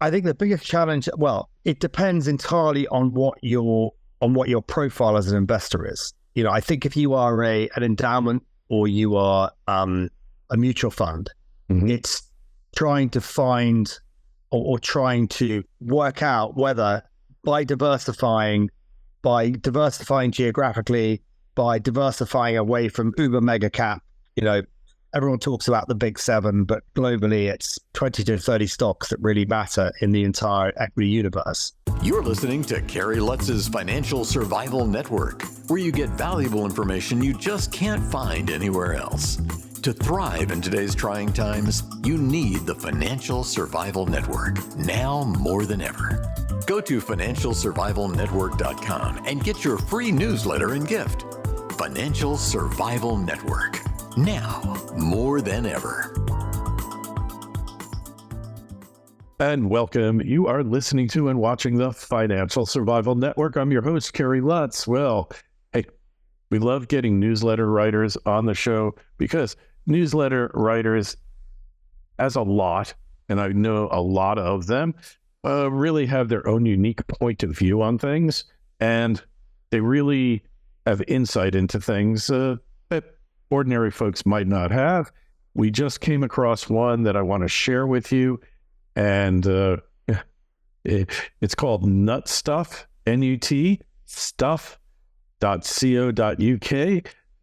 I think the biggest challenge, well, it depends entirely on what your profile as an investor is. I think if you are an endowment or you are a mutual fund, it's trying to find or trying to work out whether by diversifying geographically, by diversifying away from uber mega cap, everyone talks about the big seven, but globally it's 20 to 30 stocks that really matter in the entire equity universe. You're listening to Kerry Lutz's Financial Survival Network, where you get valuable information you just can't find anywhere else. To thrive in today's trying times, you need the Financial Survival Network, now more than ever. Go to financialsurvivalnetwork.com and get your free newsletter and gift. Financial Survival Network, now more than ever. And welcome. You are listening to and watching the Financial Survival Network. I'm your host, Kerry Lutz. Well, hey, we love getting newsletter writers on the show because newsletter writers, as a lot, and I know a lot of them, really have their own unique point of view on things, and they really have insight into things that ordinary folks might not have. We just came across one that I want to share with you, and it's called NutStuff, N-U-T, stuff.co.uk.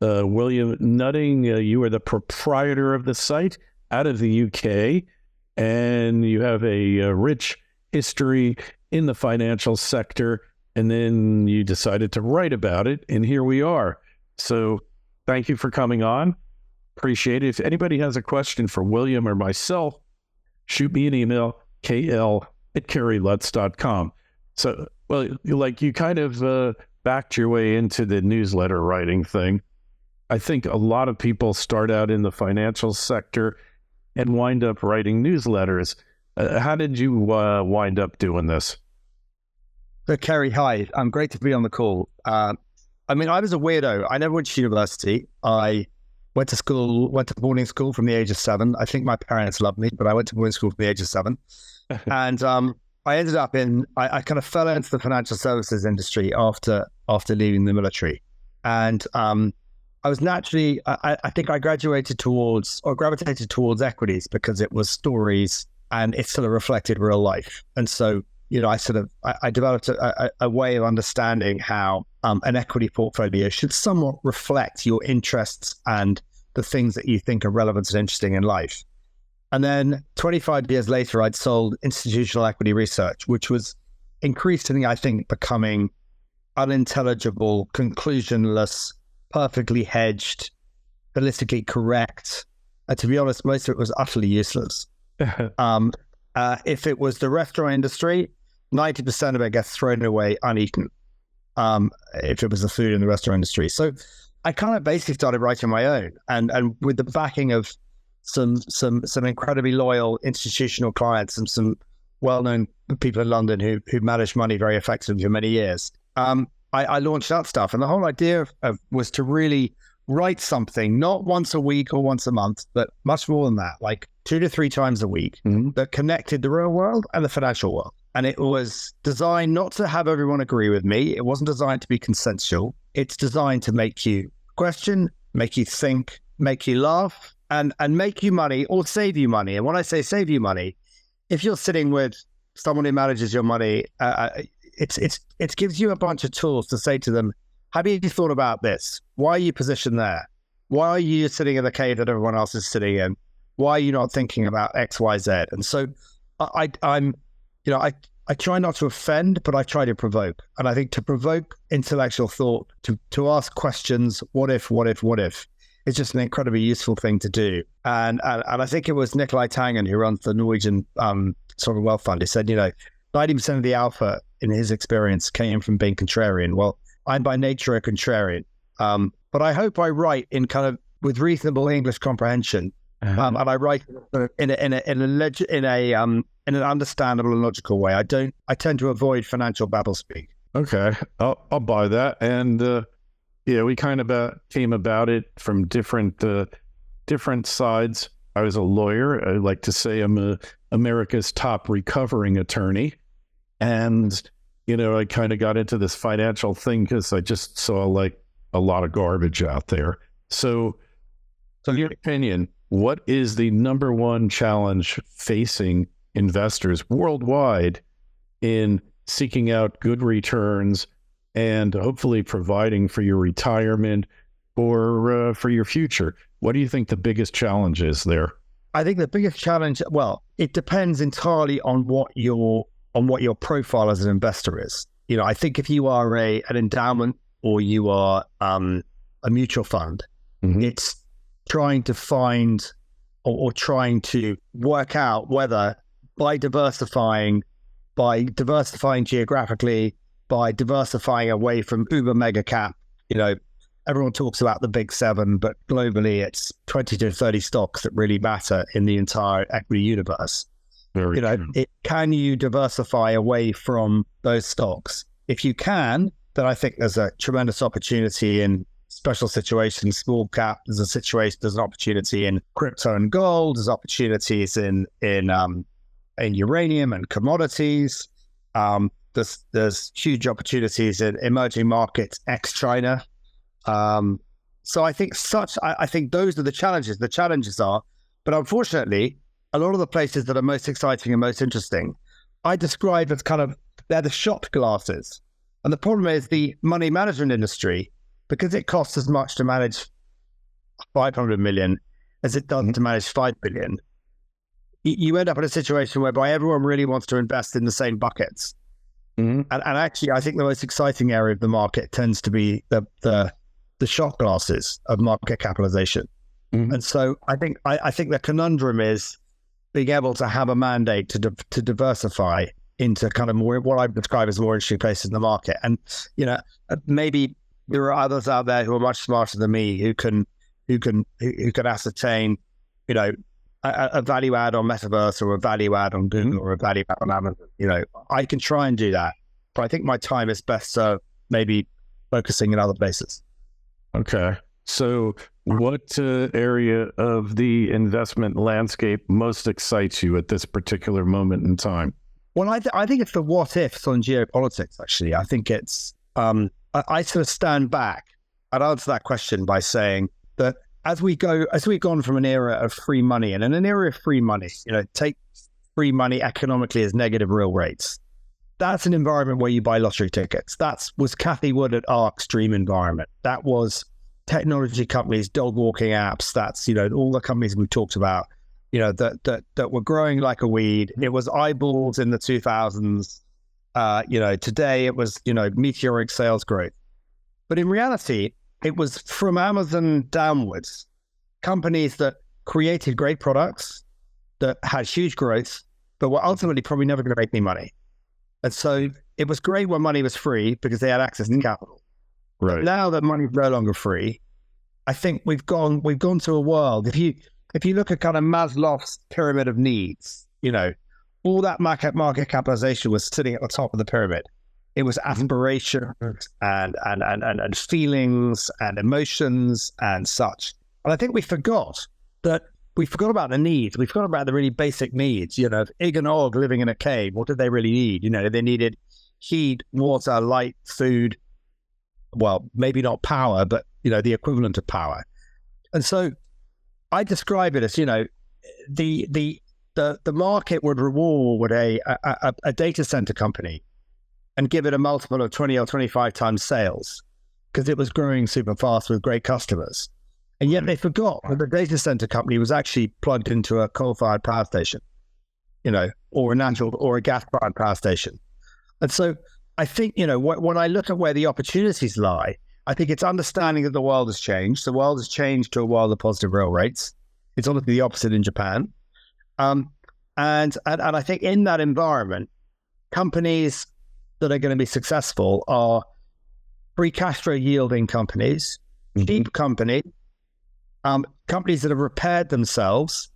William Nutting, you are the proprietor of the site out of the UK, and you have a rich history in the financial sector, and then you decided to write about it, and here we are. So thank you for coming on. Appreciate it. If anybody has a question for William or myself, shoot me an email, kl@kerrylutz.com. So, well, you kind of backed your way into the newsletter writing thing. I think a lot of people start out in the financial sector and wind up writing newsletters. How did you wind up doing this? So, Kerry, hi. Great to be on the call. I was a weirdo. I never went to university. I went to boarding school from the age of 7. I think my parents loved me, but I went to boarding school from the age of 7. And I ended up I kind of fell into the financial services industry after leaving the military. And I was naturally, I think I gravitated towards equities because it was stories and it sort of reflected real life. And so, I developed a way of understanding how an equity portfolio should somewhat reflect your interests and the things that you think are relevant and interesting in life. And then 25 years later, I'd sold institutional equity research, which was increasingly, I think, becoming unintelligible, conclusionless, perfectly hedged, politically correct. And to be honest, most of it was utterly useless. If it was the restaurant industry, 90% of it gets thrown away uneaten. If it was the food in the restaurant industry. So I kind of basically started writing my own, and with the backing of some incredibly loyal institutional clients and some well-known people in London who managed money very effectively for many years. I launched NutStuff, and the whole idea was to really write something, not once a week or once a month, but much more than that, like 2 to 3 times a week, that connected the real world and the financial world. And it was designed not to have everyone agree with me. It wasn't designed to be consensual. It's designed to make you question, make you think, make you laugh, and make you money or save you money. And when I say save you money, if you're sitting with someone who manages your money, it gives you a bunch of tools to say to them, have you thought about this? Why are you positioned there? Why are you sitting in the cave that everyone else is sitting in? Why are you not thinking about X, Y, Z? And so I try not to offend, but I try to provoke. And I think to provoke intellectual thought, to ask questions, what if, is just an incredibly useful thing to do. And I think it was Nikolai Tangen, who runs the Norwegian sovereign wealth fund, who said, 90% of the alpha in his experience came from being contrarian. Well, I'm by nature a contrarian. But I hope I write in kind of with reasonable English comprehension. And I write in an understandable and logical way. I tend to avoid financial babble speak. Okay, I'll buy that. And we kind of came about it from different sides. I was a lawyer. I like to say I'm America's top recovering attorney. And, I kind of got into this financial thing because I just saw like a lot of garbage out there. So in your opinion, what is the number one challenge facing investors worldwide in seeking out good returns and hopefully providing for your retirement or for your future? What do you think the biggest challenge is there? I think the biggest challenge, well, it depends entirely on what your profile as an investor is. I think if you are an endowment or you are a mutual fund, it's trying to find or trying to work out whether by diversifying geographically, by diversifying away from uber mega cap, everyone talks about the big seven, but globally it's 20 to 30 stocks that really matter in the entire equity universe. Very true. Can you diversify away from those stocks? If you can, then I think there's a tremendous opportunity in special situations, small cap. There's an opportunity in crypto and gold. There's opportunities in uranium and commodities. There's huge opportunities in emerging markets, ex-China. So I think those are the challenges. The challenges are, but unfortunately, a lot of the places that are most exciting and most interesting, I describe as they're the shot glasses. And the problem is the money management industry, because it costs as much to manage 500 million as it does to manage 5 billion, you end up in a situation whereby everyone really wants to invest in the same buckets. And actually, I think the most exciting area of the market tends to be the shot glasses of market capitalization. And so I think the conundrum is being able to have a mandate to diversify into kind of more what I describe as more interesting places in the market. And maybe there are others out there who are much smarter than me who can ascertain a value add on Metaverse or a value add on Google or a value add on Amazon. I can try and do that, but I think my time is best served maybe focusing in other places. Okay. So what area of the investment landscape most excites you at this particular moment in time? Well, I think it's the what ifs on geopolitics, actually. I think it's, I sort of stand back and answer that question by saying that as we've gone from an era of free money, and in an era of free money, take free money economically as negative real rates. That's an environment where you buy lottery tickets. That was Cathie Wood at ARC's dream environment. That was technology companies, dog walking apps. That's, all the companies we've talked about, that were growing like a weed. It was eyeballs in the 2000s. Today it was, meteoric sales growth. But in reality, it was from Amazon downwards, companies that created great products, that had huge growth, but were ultimately probably never going to make any money. And so it was great when money was free because they had access to capital. Right. But now that money's no longer free, I think we've gone to a world. If you look at kind of Maslow's pyramid of needs, all that market capitalization was sitting at the top of the pyramid. It was aspirations and feelings and emotions and such. And I think we forgot about the needs. We forgot about the really basic needs. Ig and Og living in a cave, what did they really need? They needed heat, water, light, food. Well, maybe not power, but the equivalent of power. And so I describe it as the market would reward a data center company and give it a multiple of 20 or 25 times sales because it was growing super fast with great customers. And yet they forgot that the data center company was actually plugged into a coal-fired power station, or a gas-fired power station. And so I think, when I look at where the opportunities lie, I think it's understanding that the world has changed. The world has changed to a world of positive real rates. It's obviously the opposite in Japan. And I think in that environment, companies that are going to be successful are free cash flow yielding companies, cheap companies, companies that have repaired themselves,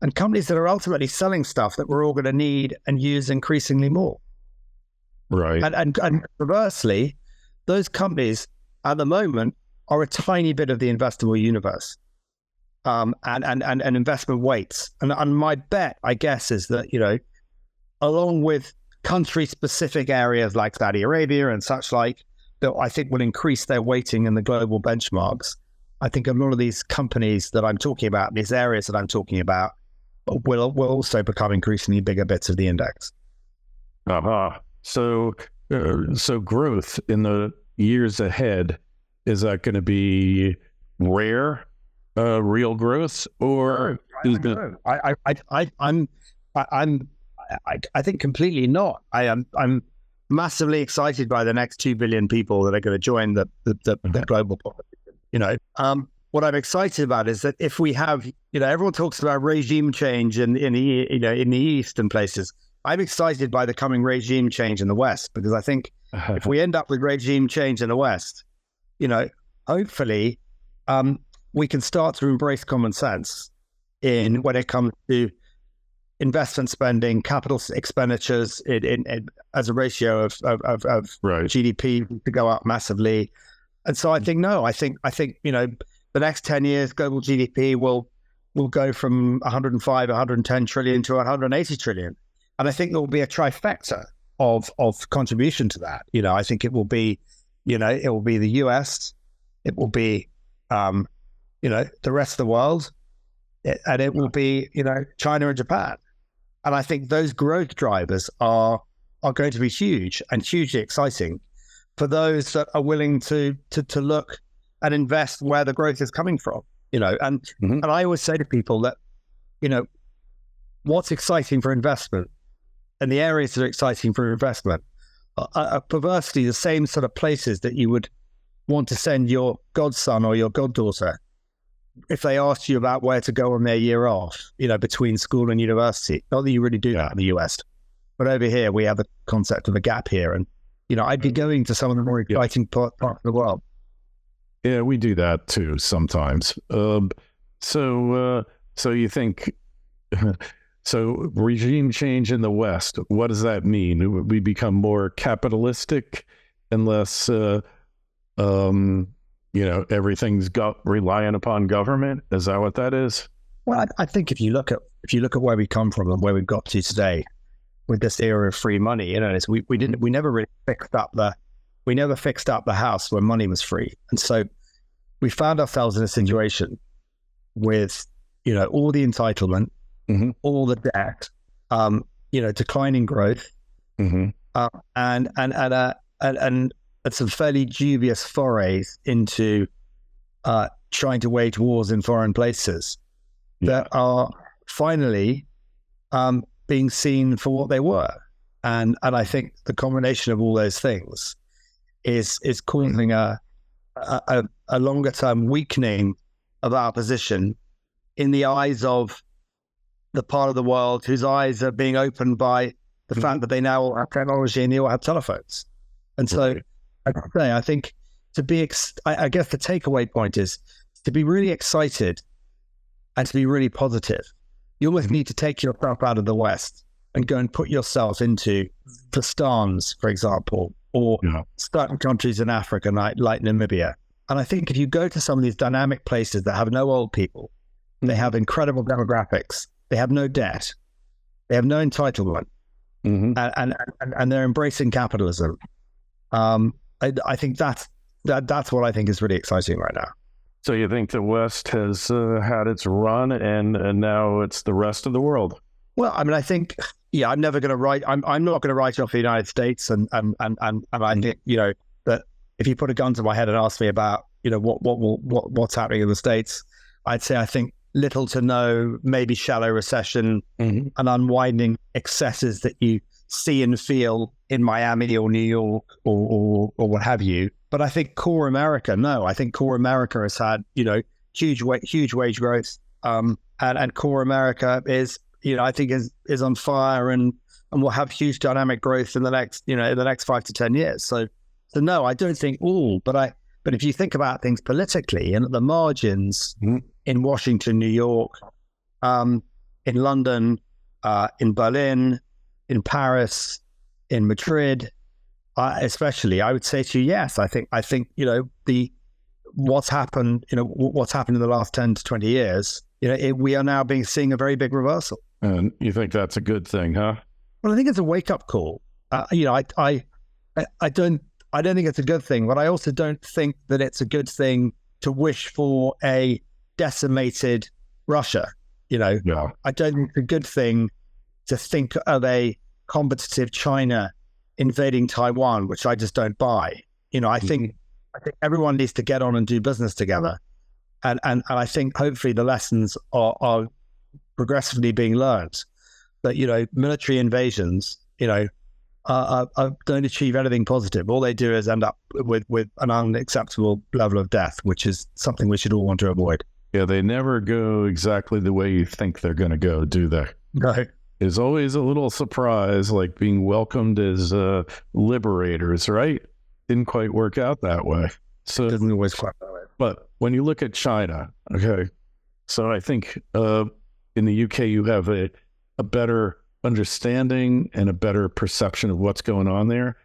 and companies that are ultimately selling stuff that we're all going to need and use increasingly more. Right. And reversely, those companies at the moment are a tiny bit of the investable universe. and investment weights. And my bet, I guess, is that, along with country-specific areas like Saudi Arabia and such like, that I think will increase their weighting in the global benchmarks. I think a lot of these companies that I'm talking about, these areas that I'm talking about, will also become increasingly bigger bits of the index. So growth in the years ahead, is that going to be rare, real growth, or I think completely not. I'm massively excited by the next 2 billion people that are going to join the global population. What I'm excited about is that if we have, everyone talks about regime change in the East and places. I'm excited by the coming regime change in the West, because I think if we end up with regime change in the West, hopefully we can start to embrace common sense when it comes to investment spending, capital expenditures as a ratio of GDP to go up massively. And so I think the next 10 years global GDP will go from 105, 110 trillion to 180 trillion. And I think there will be a trifecta of contribution to that. I think it will be, it will be the US, it will be, the rest of the world, and it will be, China and Japan. And I think those growth drivers are going to be huge and hugely exciting for those that are willing to look and invest where the growth is coming from. And I always say to people that, what's exciting for investment and the areas that are exciting for investment are perversely the same sort of places that you would want to send your godson or your goddaughter if they asked you about where to go on their year off, between school and university. Not that you really do that in the US, but over here we have the concept of a gap here. And, I'd be going to some of the more exciting parts of the world. Yeah, we do that too sometimes. So you think, so regime change in the West, what does that mean? We become more capitalistic and less, everything's reliant upon government. Is that what that is? Well, I think if you look at where we come from and where we've got to today with this era of free money, we never really fixed up the house where money was free. And so we found ourselves in a situation with, all the entitlement, all the debt, declining growth, and some fairly dubious forays into trying to wage wars in foreign places that are finally being seen for what they were. And I think the combination of all those things is causing a longer term weakening of our position in the eyes of the part of the world whose eyes are being opened by the fact that they now all have technology and they all have telephones. And so I think I guess the takeaway point is to be really excited and to be really positive. You almost need to take yourself out of the West and go and put yourself into the Stans, for example, or certain countries in Africa like Namibia. And I think if you go to some of these dynamic places that have no old people, they have incredible demographics, they have no debt, they have no entitlement, and they're embracing capitalism. I think that's what I think is really exciting right now. So you think the West has had its run, and now it's the rest of the world? Well, I mean, I think, I'm never going to write. I'm not going to write off the United States, and I think that if you put a gun to my head and ask me about what's happening in the States, I'd say I think little to no, maybe shallow recession and unwinding excesses that you see and feel in Miami or New York or what have you. But I think core America has had, huge wage growth. And core America is, I think is on fire and will have huge dynamic growth in the next 5 to 10 years. So no, I don't think all, but if you think about things politically and at the margins in Washington, New York, in London, in Berlin, in Paris, in Madrid, especially, I would say to you, yes, I think what's happened, what's happened in the last 10 to 20 years, we are now seeing a very big reversal. And you think that's a good thing, huh? Well, I think it's a wake-up call. I don't think it's a good thing, but I also don't think that it's a good thing to wish for a decimated Russia. Yeah. I don't think it's a good thing to think of a competitive China invading Taiwan, which I just don't buy. I think everyone needs to get on and do business together, and I think hopefully the lessons are progressively being learned. That military invasions, don't achieve anything positive. All they do is end up with an unacceptable level of death, which is something we should all want to avoid. Yeah, they never go exactly the way you think they're going to go, do they? No. There's always a little surprise, like being welcomed as liberators, right? Didn't quite work out that way. So it doesn't always quite that way. But when you look at China, okay, so I think in the UK you have a better understanding and a better perception of what's going on there.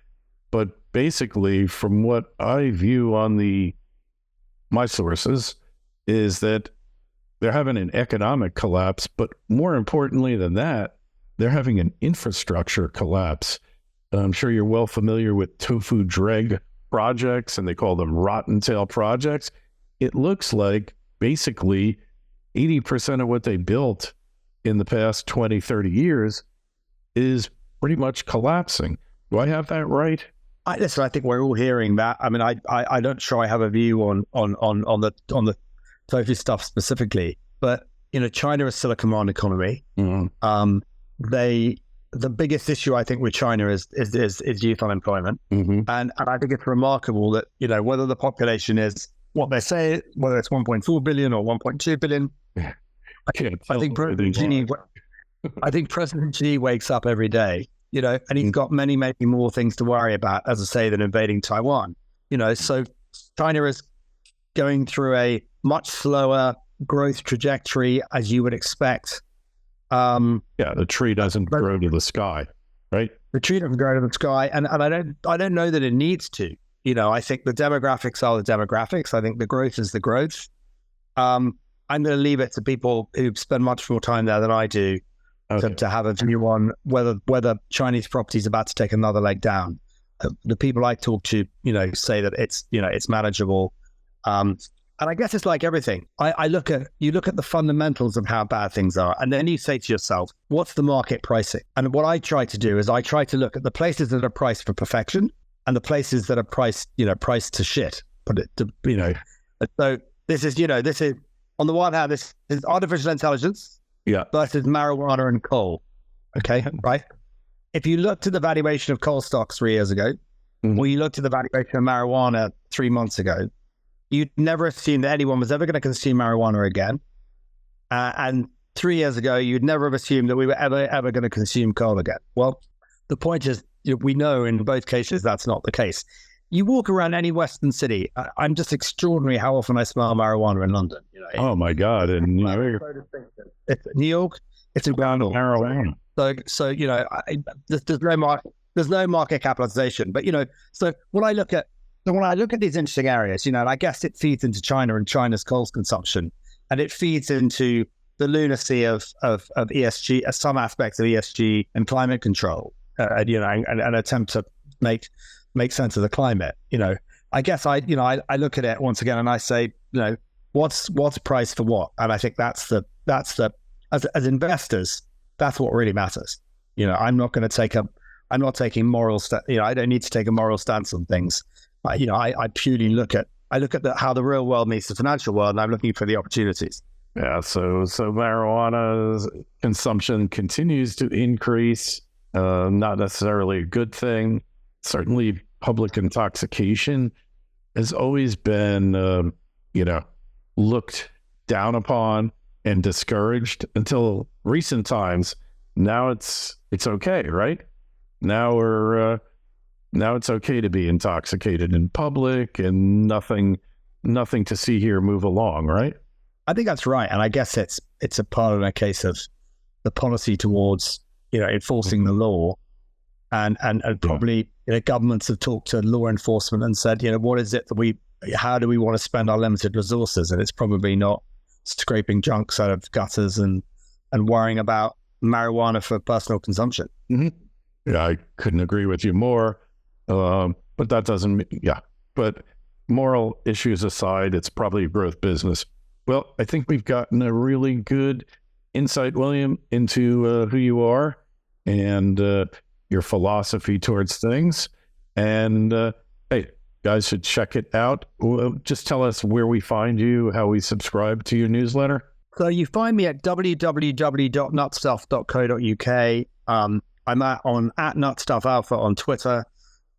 But basically, from what I view on my sources, is that they're having an economic collapse, but more importantly than that, they're having an infrastructure collapse. I'm sure you're well familiar with tofu dreg projects, and they call them rotten tail projects. It looks like basically 80% of what they built in the past 20, 30 years is pretty much collapsing. Do I have that right? Listen, I think we're all hearing that. I mean, I don't sure I have a view on the tofu stuff specifically, but China is still a command economy. Mm-hmm. The biggest issue I think with China is youth unemployment, mm-hmm. and I think it's remarkable that whether the population is what they say, whether it's 1.4 billion or 1.2 billion. I think President Xi wakes up every day, and he's got many more things to worry about, as I say, than invading Taiwan. So China is going through a much slower growth trajectory, as you would expect. The tree doesn't grow to the sky, right? The tree doesn't grow to the sky, and I don't know that it needs to. I think the demographics are the demographics. I think the growth is the growth. I'm going to leave it to people who spend much more time there than I do to have a view on whether Chinese property is about to take another leg down. The people I talk to, say that it's manageable. And I guess it's like everything. You look at the fundamentals of how bad things are, and then you say to yourself, what's the market pricing? And what I try to do is I try to look at the places that are priced for perfection and the places that are priced to shit. So this is on the one hand, this is artificial intelligence versus marijuana and coal. Okay, right? If you looked at the valuation of coal stocks 3 years ago, or you looked at the valuation of marijuana 3 months ago, you'd never assume that anyone was ever going to consume marijuana again. And 3 years ago, you'd never have assumed that we were ever going to consume coal again. Well, the point is, we know in both cases that's not the case. You walk around any Western city, I'm just extraordinary how often I smell marijuana in London. Oh my God! And it's New York, it's around marijuana. So there's no market capitalization. But so when I look at these interesting areas, and I guess it feeds into China and China's coal consumption, and it feeds into the lunacy of ESG, some aspects of ESG and climate control, and attempt to make sense of the climate. I guess I look at it once again and I say, what's priced for what? And I think that's the as investors, that's what really matters. I'm not taking moral I don't need to take a moral stance on things. I purely look at how the real world meets the financial world, and I'm looking for the opportunities. Yeah. So marijuana consumption continues to increase. Not necessarily a good thing. Certainly, public intoxication has always been, looked down upon and discouraged until recent times. Now it's okay, right? Now it's okay to be intoxicated in public, and nothing to see here, move along, right? I think that's right, and I guess it's a part of a case of the policy towards enforcing the law, and probably governments have talked to law enforcement and said, what is it that how do we want to spend our limited resources? And it's probably not scraping junks out of gutters and worrying about marijuana for personal consumption. Mm-hmm. Yeah, I couldn't agree with you more. But that doesn't, but moral issues aside, it's probably a growth business. Well, I think we've gotten a really good insight, William, into who you are and your philosophy towards things. And hey, guys should check it out. Just tell us where we find you, how we subscribe to your newsletter. So you find me at www.nutstuff.co.uk. I'm at NutStuff Alpha on Twitter.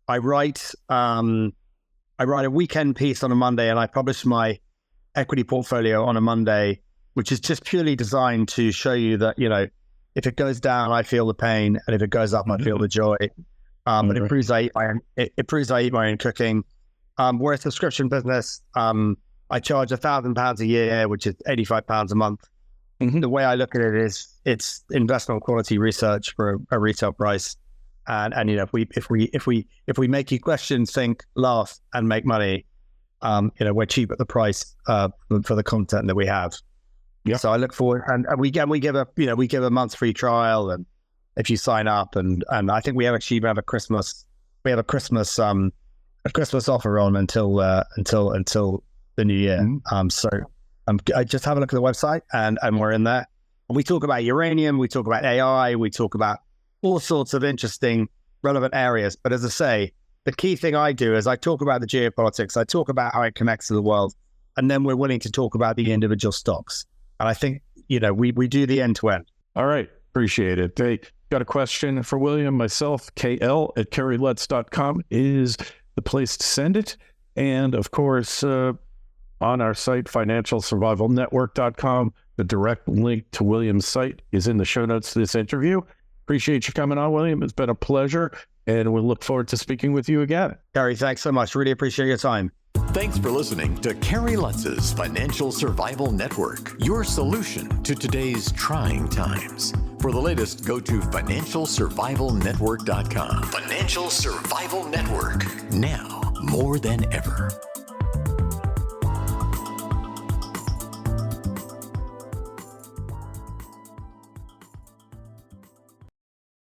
I write a weekend piece on a Monday, and I publish my equity portfolio on a Monday, which is just purely designed to show you that, if it goes down, I feel the pain, and if it goes up, I feel the joy. But it proves I eat my own cooking. We're a subscription business. I charge £1,000 a year, which is £85 a month. Mm-hmm. The way I look at it is it's investment quality research for a retail price. And if we make you question, think, laugh, and make money, we're cheap at the price for the content that we have. Yeah. So I look forward, and we give a month free trial, and if you sign up, and I think we have a Christmas offer on until the new year. Mm-hmm. I just have a look at the website, and we're in there. We talk about uranium, we talk about AI, we talk about all sorts of interesting, relevant areas. But as I say, the key thing I do is I talk about the geopolitics, I talk about how it connects to the world, and then we're willing to talk about the individual stocks. And I think, we do the end to end. All right. Appreciate it. Hey, got a question for William, myself, KL@kerrylutz.com is the place to send it. And of course, on our site, financialsurvivalnetwork.com, the direct link to William's site is in the show notes to this interview. Appreciate you coming on, William. It's been a pleasure, and we'll look forward to speaking with you again. Kerry, thanks so much. Really appreciate your time. Thanks for listening to Kerry Lutz's Financial Survival Network, your solution to today's trying times. For the latest, go to financialsurvivalnetwork.com. Financial Survival Network, now more than ever.